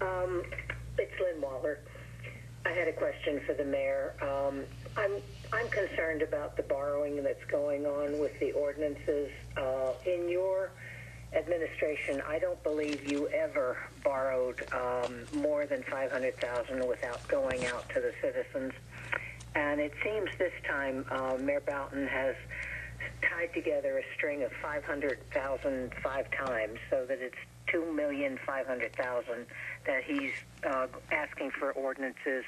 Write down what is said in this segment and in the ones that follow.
It's Lynn Waller. I had a question for the mayor. I'm concerned about the borrowing that's going on with the ordinances. In your administration, I don't believe you ever borrowed more than $500,000 without going out to the citizens. And it seems this time Mayor Boughton has tied together a string of $500,000 5 times, so that it's $2,500,000 that he's asking for ordinances.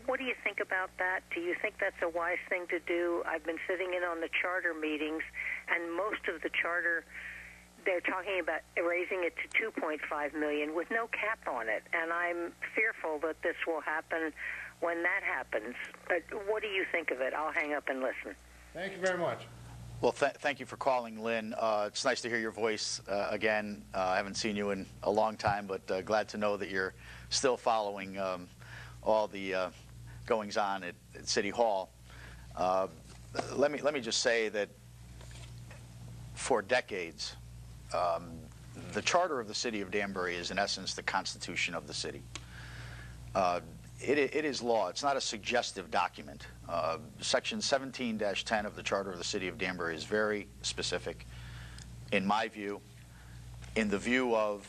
What do you think about that? Do you think that's a wise thing to do? I've been sitting in on the charter meetings, and most of the charter, they're talking about raising it to $2.5 million with no cap on it, and I'm fearful that this will happen when that happens. What do you think of it? I'll hang up and listen. Thank you very much. Well, thank you for calling, Lynn. It's nice to hear your voice again. I haven't seen you in a long time, but glad to know that you're still following all the goings-on at City Hall. Let me just say that for decades, the charter of the City of Danbury is, in essence, the Constitution of the city. It is law. It's not a suggestive document. Section 17-10 of the Charter of the City of Danbury is very specific, in my view, in the view of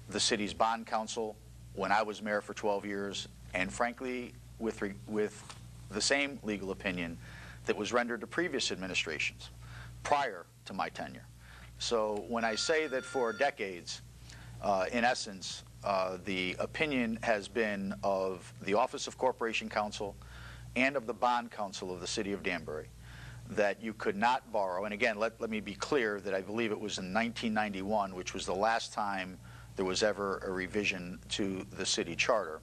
the city's bond council when I was mayor for 12 years, and frankly, with the same legal opinion that was rendered to previous administrations prior to my tenure. So when I say that for decades, in essence, the opinion has been of the Office of Corporation Counsel and of the Bond Council of the City of Danbury that you could not borrow, and again, let me be clear that I believe it was in 1991, which was the last time there was ever a revision to the city charter.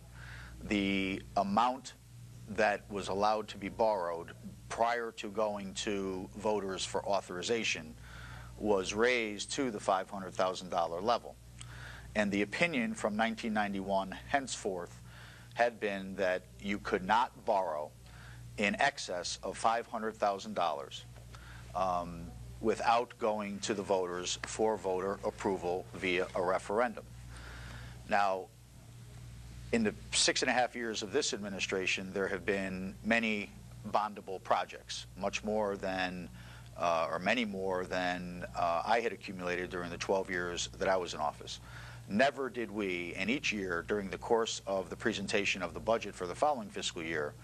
The amount that was allowed to be borrowed prior to going to voters for authorization was raised to the $500,000 level. And the opinion from 1991 henceforth had been that you could not borrow in excess of $500,000 without going to the voters for voter approval via a referendum. Now, in the 6.5 years of this administration, there have been many bondable projects, much more than, or many more than I had accumulated during the 12 years that I was in office. Never did we, and each year during the course of the presentation of the budget for the following fiscal year,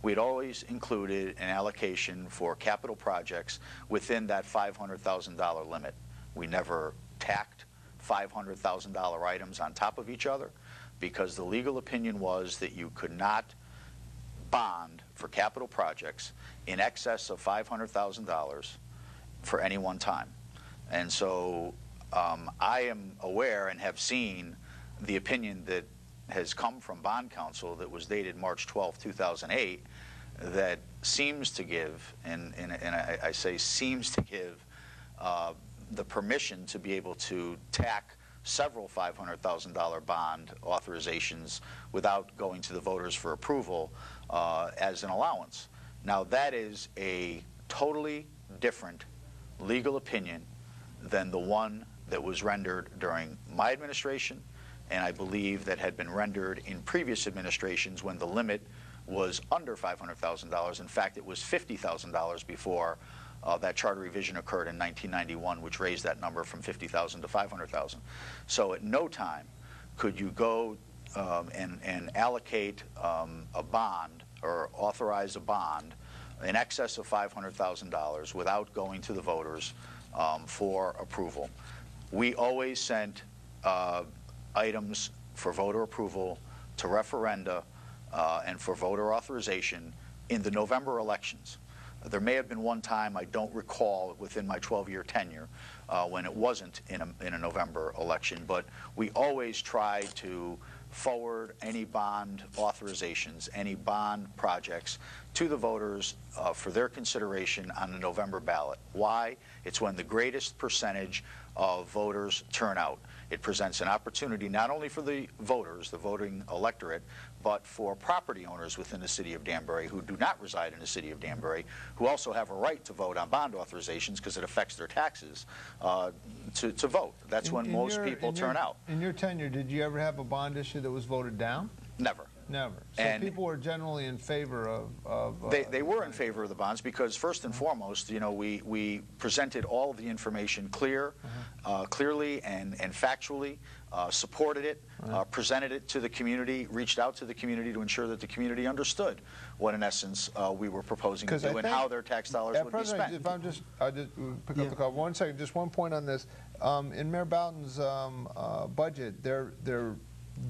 we'd always included an allocation for capital projects within that $500,000 limit. We never tacked $500,000 items on top of each other because the legal opinion was that you could not bond for capital projects in excess of $500,000 for any one time. And so I am aware and have seen the opinion that has come from Bond Council that was dated March 12, 2008, that seems to give, and I say seems to give, the permission to be able to tack several $500,000 bond authorizations without going to the voters for approval as an allowance. Now, that is a totally different legal opinion than the one that was rendered during my administration, and I believe that had been rendered in previous administrations when the limit was under $500,000. In fact, it was $50,000 before that charter revision occurred in 1991, which raised that number from $50,000 to $500,000. So at no time could you go and allocate a bond or authorize a bond in excess of $500,000 without going to the voters for approval. We always sent items for voter approval to referenda and for voter authorization in the November elections. There may have been one time, I don't recall, within my 12-year tenure when it wasn't in a November election, but we always tried to forward any bond authorizations, any bond projects to the voters for their consideration on the November ballot. Why? It's when the greatest percentage of voters turn out. It presents an opportunity not only for the voters, the voting electorate, but for property owners within the city of Danbury who do not reside in the city of Danbury, who also have a right to vote on bond authorizations because it affects their taxes, to vote. That's when most people turn out. In your tenure, did you ever have a bond issue that was voted down? Never. Never. So And people were generally in favor of they were in favor of the bonds because, first and foremost, you know, we presented all of the information clearly and factually, supported it, presented it to the community, reached out to the community to ensure that the community understood what, in essence, we were proposing to do and how their tax dollars would be spent. If I'll just pick up the call. 1 second, just 1 point on this. In Mayor Boughton's budget, their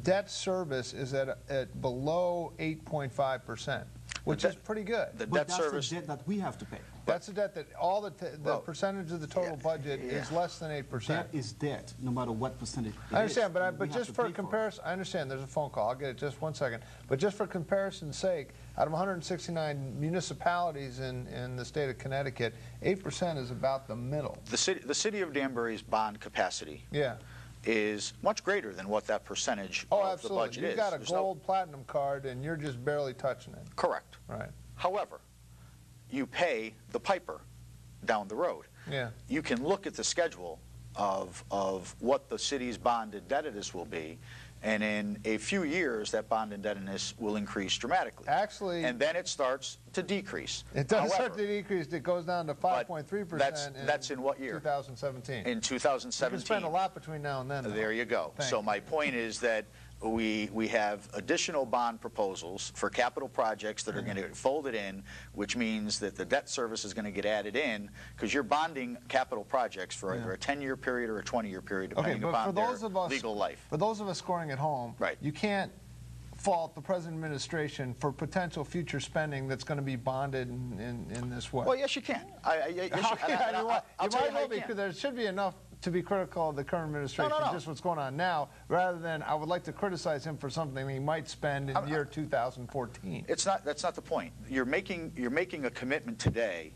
debt service is at below 8.5%, which is pretty good. The debt service, the debt that we have to pay. That's the debt that all the percentage of the total budget is less than 8%. Debt is debt, no matter what percentage. I understand, but just for comparison, I understand there's a phone call. I'll get it just 1 second. But just for comparison's sake, out of 169 municipalities in the state of Connecticut, 8% is about the middle. the city of Danbury's bond capacity. Yeah. Is much greater than what that percentage of the budget is. You've got a gold platinum card and you're just barely touching it. Correct. Right. However, you pay the piper down the road. Yeah. You can look at the schedule of what the city's bond indebtedness will be, and in a few years that bond indebtedness will increase dramatically. Actually, and then it starts to decrease. It does start to decrease. It goes down to 5.3%. That's in what year? 2017. In 2017. You can spend a lot between now and then. There you go. So my point is that we have additional bond proposals for capital projects that are going to get folded in, which means that the debt service is going to get added in, because you're bonding capital projects for either a 10-year period or a 20-year period, depending upon their legal life. For those of us scoring at home, you can't fault the present administration for potential future spending that's going to be bonded in this way. Well, yes, you can. You might because there should be enough to be critical of the current administration, just what's going on now, rather than I would like to criticize him for something he might spend in the year 2014. That's not the point. You're making a commitment today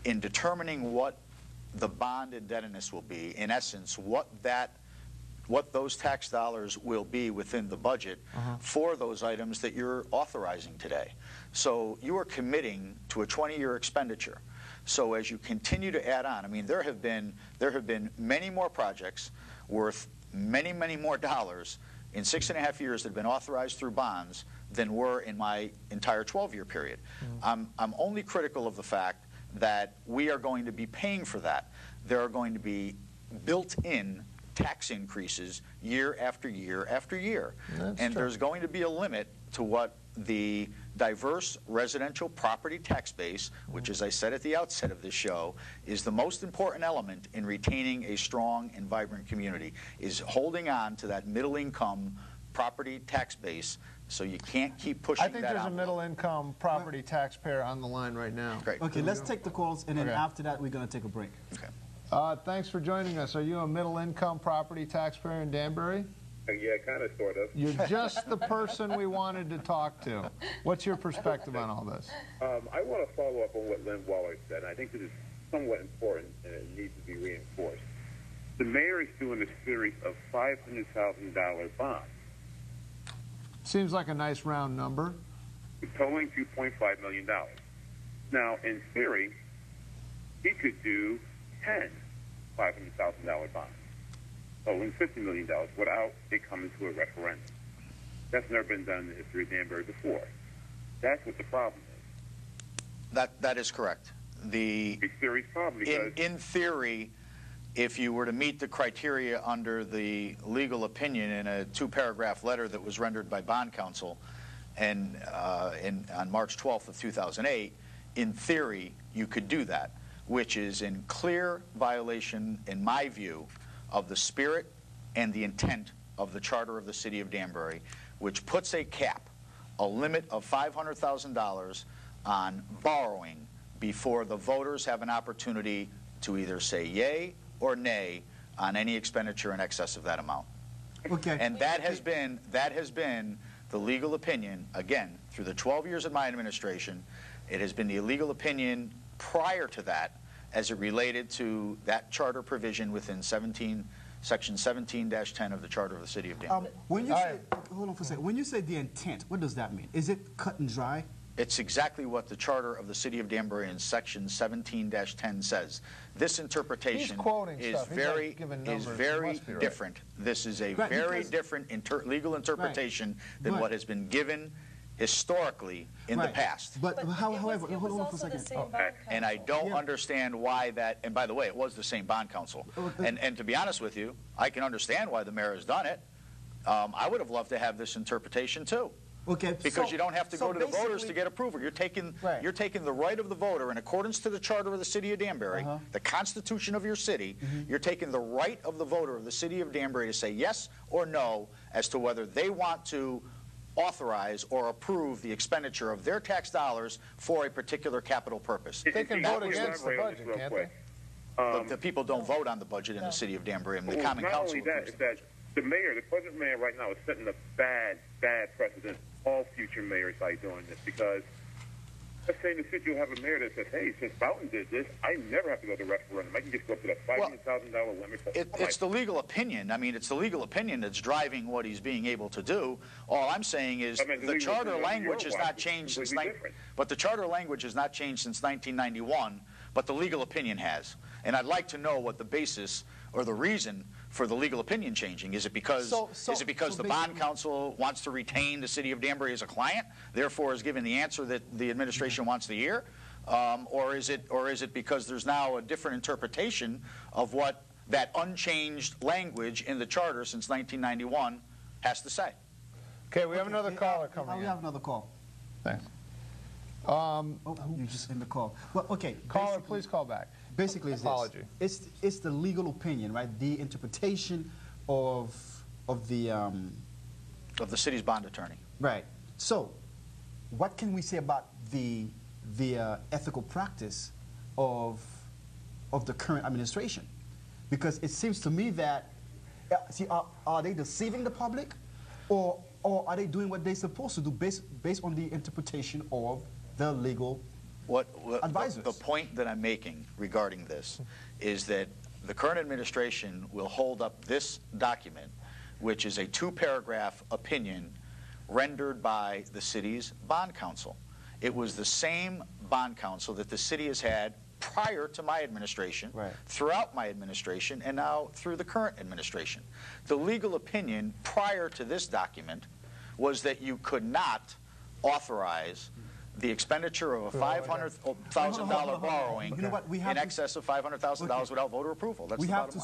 in determining what the bond indebtedness will be. In essence, what those tax dollars will be within the budget for those items that you're authorizing today. So you are committing to a 20-year expenditure. So as you continue to add on, I mean, there have been many more projects worth many more dollars in 6.5 years that have been authorized through bonds than were in my entire 12-year period. I'm only critical of the fact that we are going to be paying for that. There are going to be built-in tax increases year after year after year. And there's going to be a limit to what the diverse residential property tax base, which, as I said at the outset of this show, is the most important element in retaining a strong and vibrant community, is holding on to that middle-income property tax base. So you can't keep pushing that. I think there's a middle-income property taxpayer on the line right now. Great. Okay, let's take the calls, and then after that, we're going to take a break. Okay. Thanks for joining us. Are you a middle-income property taxpayer in Danbury? Yeah, kind of, sort of. You're just the person we wanted to talk to. What's your perspective on all this? I want to follow up on what Lynn Waller said. I think this is somewhat important, and it needs to be reinforced. The mayor is doing a series of $500,000 bonds. Seems like a nice round number. Totaling $2.5 million. Now, in theory, he could do 10 $500,000 bonds, totaling $50 million without it coming to a referendum. That's never been done in the history of Danbury before. That's what the problem is. That is correct. The serious problem because in theory, if you were to meet the criteria under the legal opinion in a 2-paragraph letter that was rendered by bond counsel and on March 12th of 2008, in theory, you could do that, which is in clear violation, in my view, of the spirit and the intent of the Charter of the City of Danbury, which puts a cap, a limit of $500,000 on borrowing before the voters have an opportunity to either say yay or nay on any expenditure in excess of that amount. Okay. And that has been the legal opinion, again, through the 12 years of my administration. It has been the legal opinion prior to that as it related to that charter provision within Section 17-10 of the Charter of the City of Danbury. When you say, hold on for a second, when you say the intent, what does that mean? Is it cut and dry? It's exactly what the charter of the City of Danbury in section 17-10 says. This interpretation quoting is stuff. He's very, not giving numbers. It very must be right. different. This is a Right, very because- different legal interpretation than Right. what has been given historically in the Right. past. But however, it was hold on for a also the second. same bond And I counsel. don't understand why that, and by the way, it was the same bond counsel. And to be honest with you, I can understand why the mayor has done it. I would have loved to have this interpretation too. Okay. Because you don't have to so go to the voters basically- to get approval. You're taking Right. you're taking the right of the voter in accordance to the charter of the City of Danbury, the Constitution of your city. You're taking the right of the voter of the City of Danbury to say yes or no as to whether they want to authorize or approve the expenditure of their tax dollars for a particular capital purpose. They can vote against the budget, can't they? The people don't vote on the budget in the City of Danbury. I mean, the Well, Common not Council only that, approves is it. that the mayor, the present mayor right now is setting a bad precedent. All future mayors by doing this, because let's say in the city you'll have a mayor that says, hey, since Boughton did this, I never have to go to referendum. I can just go up to that $500,000 limit. It's the legal opinion. I mean, it's the legal opinion that's driving what he's being able to do. All I'm saying is I mean, the the legal charter opinion on language your has watch not is changed since completely different. but the charter language has not changed since 1991, but the legal opinion has. And I'd like to know what the basis or the reason for the legal opinion changing. Is it because So the bond counsel wants to retain the City of Danbury as a client, therefore is giving the answer that the administration wants to hear? Or is it because there's now a different interpretation of what that unchanged language in the charter since 1991 has to say? Okay, we have another caller We coming have in. another call. Thanks. Oh, you just in the call. Well, okay. Caller, basically- please call back. Basically, it's Apology. this. It's the legal opinion, right? The interpretation of the Of the city's bond attorney. right. So, what can we say about the ethical practice of the current administration? Because it seems to me that see, are they deceiving the public, or are they doing what they're supposed to do based on the interpretation of the legal advisors? The point that I'm making regarding this is that the current administration will hold up this document, which is a 2-paragraph opinion rendered by the city's bond counsel. It was the same bond counsel that the city has had prior to my administration, Right. throughout my administration, and now through the current administration. The legal opinion prior to this document was that you could not authorize the expenditure of a $500,000 borrowing You know what? We have in to- excess of $500,000 Okay. without voter approval. That's we the have bottom to line.